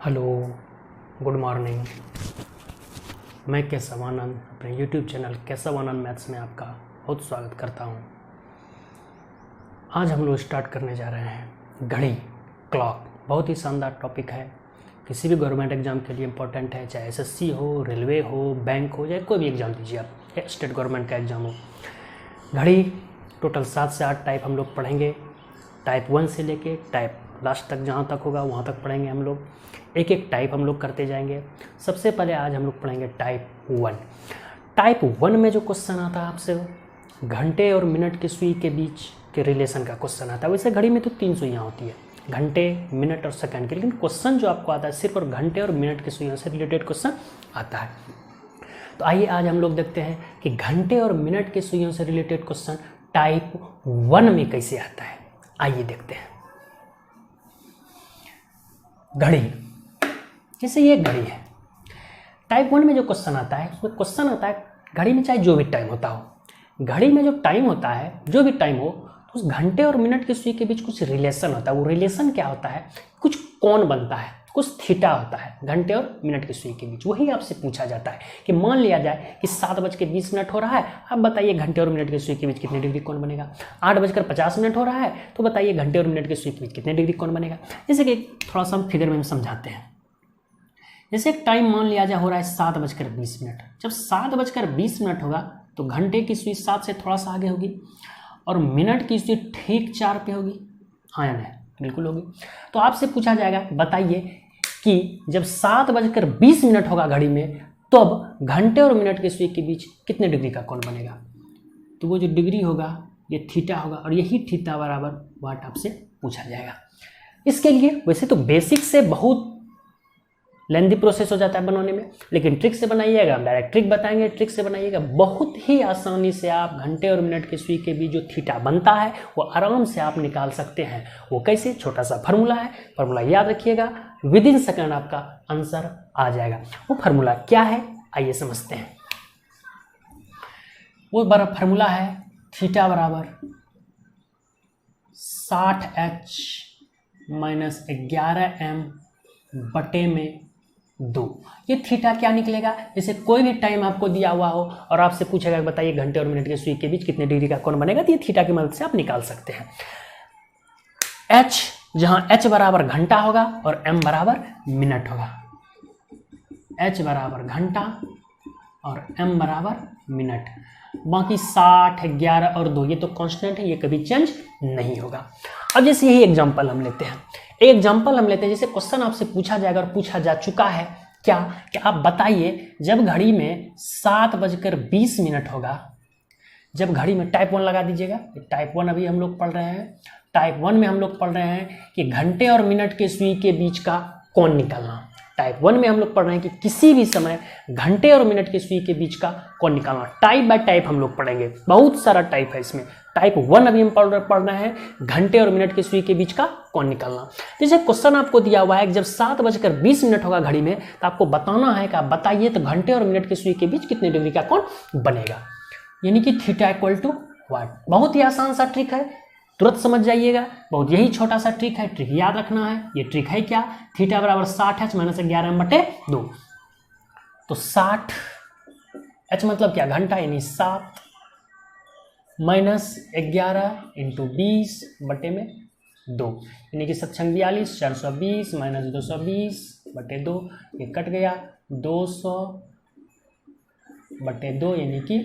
Hello, good morning. मैं केशव आनंद अपने YouTube channel Keshav आनंद maths में आपका बहुत स्वागत करता हूं। आज हम लोग स्टार्ट करने जा रहे हैं घड़ी, क्लॉक। बहुत ही शानदार टॉपिक है, किसी भी गवर्नमेंट एग्जाम के लिए इम्पोर्टेंट है, चाहे एसएससी हो, रेलवे हो, बैंक हो, या कोई भी एग्ज़ाम दीजिए आप, या स्टेट गवर्नमेंट का एग्ज़ाम हो। घड़ी टोटल 7 से 8 टाइप हम लोग पढ़ेंगे, टाइप 1 से लेके टाइप लास्ट तक जहाँ तक होगा वहाँ तक पढ़ेंगे हम लोग। एक एक टाइप हम लोग करते जाएंगे। सबसे पहले आज हम लोग पढ़ेंगे टाइप 1। टाइप 1 में जो क्वेश्चन आता है आपसे, घंटे और मिनट की सुई के बीच के रिलेशन का क्वेश्चन आता है। वैसे घड़ी में तो 3 सुइयाँ होती है, घंटे, मिनट और सेकंड की, लेकिन क्वेश्चन जो आपको आता है सिर्फ और घंटे और मिनट की सुइयों से रिलेटेड क्वेश्चन आता है। तो आइए आज हम लोग देखते हैं कि घंटे और मिनट की सुइयों से रिलेटेड क्वेश्चन टाइप 1 में कैसे आता है। आइए देखते हैं। घड़ी, जैसे ये घड़ी है, टाइप 1 में जो क्वेश्चन आता है उसमें क्वेश्चन आता है घड़ी में चाहे जो भी टाइम होता हो, घड़ी में जो टाइम होता है, जो भी टाइम हो, तो उस घंटे और मिनट की सुई के बीच कुछ रिलेशन होता है। वो रिलेशन क्या होता है? कुछ कोण बनता है, कुछ थीटा होता है घंटे और मिनट की सुई के बीच। वही आपसे पूछा जाता है कि मान लिया जाए कि 7:20 हो रहा है, अब बताइए घंटे और मिनट की सुई के बीच कितने डिग्री कोण बनेगा। 8:50 हो रहा है, तो बताइए घंटे और मिनट की सुई के बीच कितने डिग्री कोण बनेगा। जैसे कि थोड़ा सा हम फिगर में समझाते हैं। जैसे एक टाइम मान लिया जाए हो रहा है 7:20। जब 7:20 होगा तो घंटे की सुई 7 से थोड़ा सा आगे होगी और मिनट की सुई ठीक 4 पे होगी। हाँ या नहीं? बिल्कुल होगी। तो आपसे पूछा जाएगा बताइए कि जब 7:20 होगा घड़ी में, तो अब घंटे और मिनट की सुई के बीच कितने डिग्री का कोण बनेगा। तो वो जो डिग्री होगा ये थीटा होगा, और यही थीटा बराबर वाट आपसे पूछा जाएगा। इसके लिए वैसे तो बेसिक से बहुत लेंदी प्रोसेस हो जाता है बनाने में, लेकिन ट्रिक से बनाइएगा, हम डायरेक्ट ट्रिक बताएंगे, ट्रिक से बनाइएगा, बहुत ही आसानी से आप घंटे और मिनट की सुई के बीच जो थीटा बनता है वो आराम से आप निकाल सकते हैं। वो कैसे? छोटा सा फार्मूला है, फार्मूला याद रखिएगा, विद इन सेकंड आपका आंसर आ जाएगा। वो फार्मूला क्या है आइए समझते हैं। वो बड़ा फार्मूला है थीटा बराबर 60h - 11m बटे में 2। ये थीटा क्या निकलेगा? जैसे कोई भी टाइम आपको दिया हुआ हो और आपसे पूछेगा बताइए घंटे और मिनट की सुई के बीच कितने डिग्री का कोण बनेगा, तो ये थीटा की मदद से आप निकाल सकते हैं। h, जहां h बराबर घंटा होगा और m बराबर मिनट होगा। h बराबर घंटा और m बराबर मिनट। बाकी 60, 11 और 2 ये तो कांस्टेंट है, ये कभी चेंज नहीं होगा। अब जैसे यही एग्जांपल हम लेते हैं, जैसे क्वेश्चन आपसे पूछा जाएगा और पूछा जा चुका है क्या कि आप बताइए जब घड़ी में 7:20 होगा, जब घड़ी में टाइप 1 लगा दीजिएगा। टाइप 1 अभी हम लोग पढ़ रहे हैं। टाइप 1 में हम लोग पढ़ रहे हैं कि घंटे और मिनट के सुई के बीच का कोण निकालना। टाइप 1 में हम लोग पढ़ रहे हैं कि किसी भी समय घंटे और मिनट की सुई के बीच का कोण निकालना। टाइप बाय टाइप हम लोग पढ़ेंगे, बहुत सारा टाइप है इसमें। टाइप 1 अभी हम पढ़ रहे हैं घंटे और मिनट की सुई के बीच का कोण निकालना। जैसे क्वेश्चन आपको दिया हुआ है कि जब 7:20 होगा घड़ी में, तो आपको बताना है कि आप बताइए तो घंटे और मिनट की सुई के बीच कितने डिग्री का कोण बनेगा, यानी कि थीटा इक्वल टू व्हाट। बहुत ही आसान सा ट्रिक है, तुरंत समझ जाइएगा। बहुत यही छोटा सा ट्रिक है, ट्रिक याद रखना है। ये ट्रिक है क्या? थीटा बराबर 60h - 11m बटे 2। तो 60 h मतलब क्या? घंटा, यानी 7 - 11 × 20 बटे में 2, यानी कि 7×6 42, 420 - 220 बटे 2, ये कट गया, 200 बटे 2 यानी कि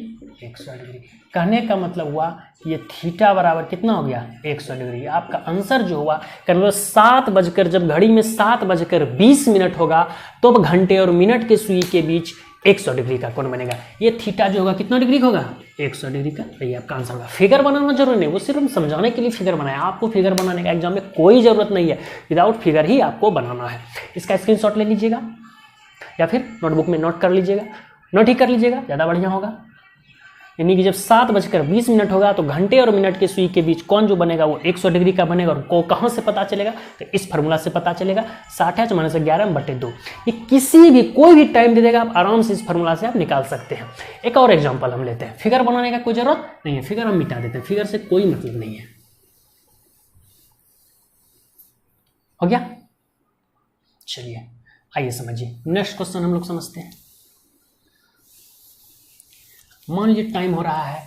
100 डिग्री। कहने का मतलब हुआ ये थीटा बराबर कितना हो गया? 100 डिग्री। आपका आंसर जो हुआ, जब घड़ी में 7:20 होगा तो घंटे और मिनट के सुई के बीच 100 डिग्री का कोण बनेगा। ये थीटा जो होगा कितना डिग्री होगा? 100 डिग्री का। ये आपका आंसर होगा। फिगर बनाना जरूरी नहीं, वो सिर्फ हम समझाने के लिए फिगर बनाया। आपको फिगर बनाने का एग्जाम में कोई जरूरत नहीं है, विदाउट फिगर ही आपको बनाना है। इसका स्क्रीनशॉट ले लीजिएगा या फिर नोटबुक में नोट कर लीजिएगा, नोट ही कर लीजिएगा, ज़्यादा बढ़िया होगा। यानी कि जब 7:20 होगा तो घंटे और मिनट के सुई के बीच कोण जो बनेगा वो 100 डिग्री का बनेगा। और को कहाँ से पता चलेगा? तो इस फार्मूला से पता चलेगा, 60h - 11m बटे 2। ये किसी भी कोई भी टाइम दे देगा, आप आराम से इस फार्मूला से आप निकाल सकते हैं। एक और एग्जाम्पल हम लेते हैं। फिगर बनाने का कोई जरूरत नहीं है, फिगर हम मिटा देते हैं, फिगर से कोई मतलब नहीं है। हो गया? चलिए आइए समझिए नेक्स्ट क्वेश्चन हम लोग समझते हैं। मान लीजिए टाइम हो रहा है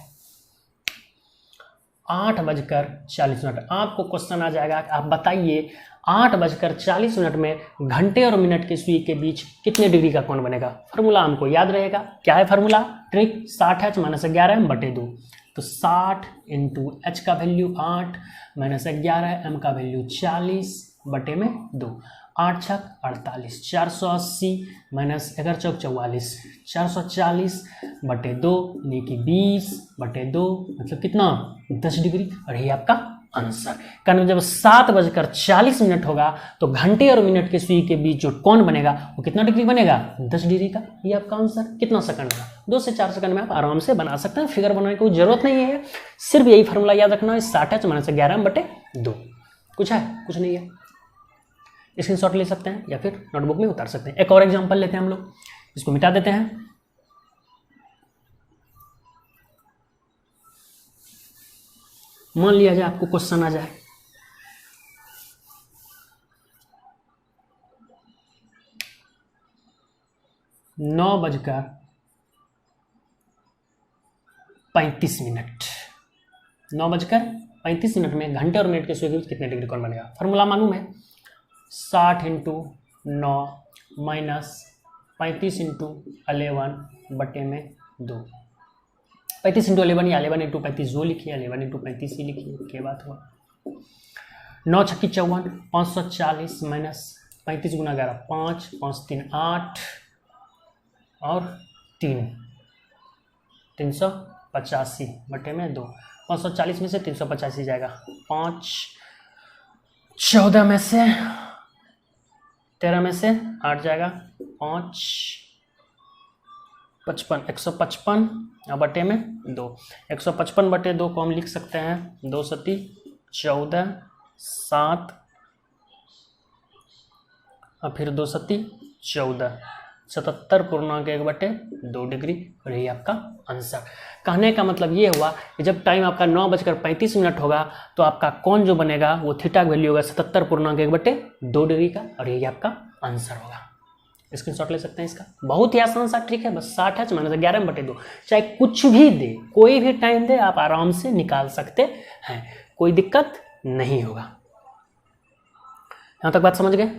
8:40। आपको क्वेश्चन आ जाएगा कि आप बताइए 8:40 में घंटे और मिनट की सुई के बीच कितने डिग्री का कोण बनेगा। फार्मूला हमको याद रहेगा, क्या है फार्मूला, ट्रिक 60h - 11m/2। तो 60 × h का वैल्यू 8 - 11 m का वैल्यू 40/2। 8 छक 48, 480 - 11 चौक 44, 440/2 यानी कि 20/2 मतलब कितना 10 डिग्री। और ये आपका आंसर। कारण जब 7:40 होगा तो घंटे और मिनट के सुई के बीच जो कोण बनेगा वो कितना डिग्री बनेगा 10 डिग्री का। ये आपका आंसर। कितना सेकंड होगा 2 से 4 सेकंड में आप आराम से बना सकते हैं। फिगर बनाने की कोई जरूरत नहीं है, सिर्फ यही फार्मूला याद रखना है 60h - 11m/2। कुछ है, कुछ नहीं है। स्क्रीनशॉट ले सकते हैं या फिर नोटबुक में उतार सकते हैं। एक और एग्जांपल लेते हैं हम लोग, इसको मिटा देते हैं। मान लिया जाए आपको क्वेश्चन आ जाए 9:35। 9:35 में घंटे और मिनट के सुई के बीच कितने डिग्री कोण बनेगा। फॉर्मूला मालूम है 60 × 9 - 35 × 11/2। 35 × 11 या 11 × 35 जो लिखिए, 11 × 35 ही लिखिए, क्या बात हुआ। 9 छक्की 54, 540 - 35 × 11 5, 5 3 8 और 3 385/2। 540 में से 385 जाएगा, 5 14 में से 13 में से 8 जाएगा, 5 55 155/2। 155/2 को हम लिख सकते हैं 2 सती 14 7 और फिर 2 सती 14 77.1/2 डिग्री। और यही आपका आंसर। कहने का मतलब ये हुआ कि जब टाइम आपका 9:35 होगा तो आपका कोण जो बनेगा वो थीटा का वैल्यू होगा 77.1/2 डिग्री का। और यही आपका आंसर होगा। स्क्रीनशॉट ले सकते हैं इसका। बहुत ही आसान सा ट्रिक है, बस 60h - 11/2। चाहे कुछ भी दे, कोई भी टाइम दे, आप आराम से निकाल सकते हैं, कोई दिक्कत नहीं होगा। यहां तक बात समझ गए।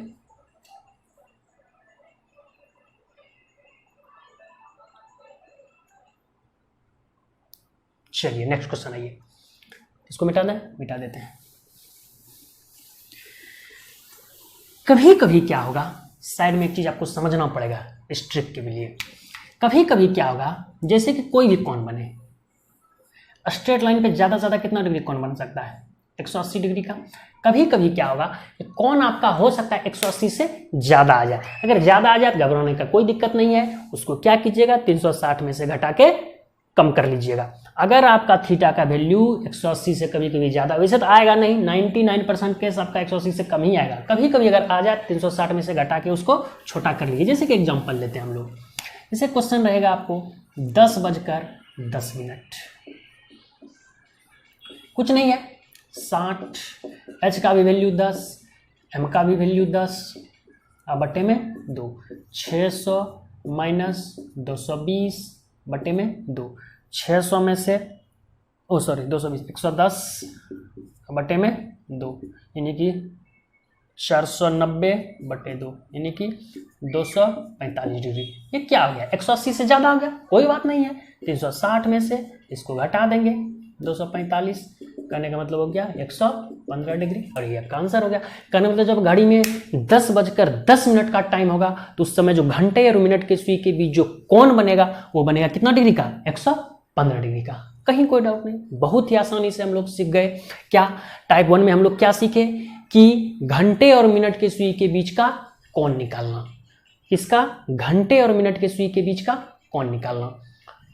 चलिए नेक्स्ट क्वेश्चन आइए, इसको मिटा देते हैं। कभी कभी क्या होगा, साइड में एक चीज आपको समझना पड़ेगा इस ट्रिक के लिए। कभी कभी क्या होगा, जैसे कि कोई भी कोण बने, स्ट्रेट लाइन पे ज्यादा से ज्यादा कितना डिग्री कोण बन सकता है 180 डिग्री का। कभी कभी क्या होगा, कोण आपका हो सकता है 180 से ज्यादा आ जाए। अगर ज्यादा आ जाए तो घबराने का कोई दिक्कत नहीं है, उसको क्या कीजिएगा 360 में से घटा के कम कर लीजिएगा। अगर आपका थीटा का वैल्यू 180 से कभी कभी ज्यादा, वैसे तो आएगा नहीं, 99% केस आपका 180 से कम ही आएगा। कभी कभी अगर आ जाए 360 में से घटा के उसको छोटा कर लीजिए। जैसे कि एग्जांपल लेते हैं हम लोग, जैसे क्वेश्चन रहेगा आपको 10:10। कुछ नहीं है, 60 h का भी वैल्यू 10, m का भी वैल्यू 10 बटे में 2, 600 - 220/2। 600 में से 220 110 बटे में 2 यानी कि 490/2 यानी कि 245 डिग्री। ये क्या हो गया 180 से ज़्यादा हो गया, कोई बात नहीं है, 360 में से इसको घटा देंगे 245, करने का मतलब हो गया 115 डिग्री। और ये आपका आंसर हो गया। कहने मतलब जब घड़ी में 10:10 का टाइम होगा तो उस समय जो घंटे और मिनट के सुई के बीच जो कोण बनेगा वो बनेगा कितना डिग्री का 115 डिग्री का। कहीं कोई डाउट नहीं, बहुत ही आसानी से हम लोग सीख गए। क्या टाइप 1 में हम लोग क्या सीखे कि घंटे और मिनट के सुई के बीच का कोण निकालना। किसका? घंटे और मिनट के सुई के बीच का कोण निकालना।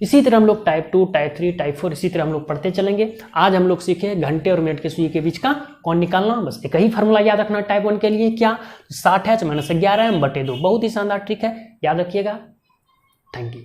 इसी तरह हम लोग टाइप 2, टाइप 3, टाइप 4 इसी तरह हम लोग पढ़ते चलेंगे। आज हम लोग सीखे घंटे और मिनट के सुई के बीच का कोण निकालना। बस एक ही फार्मूला याद रखना टाइप 1 के लिए, क्या 60h - 11m/2। बहुत ही शानदार ट्रिक है, याद रखिएगा। Thank you.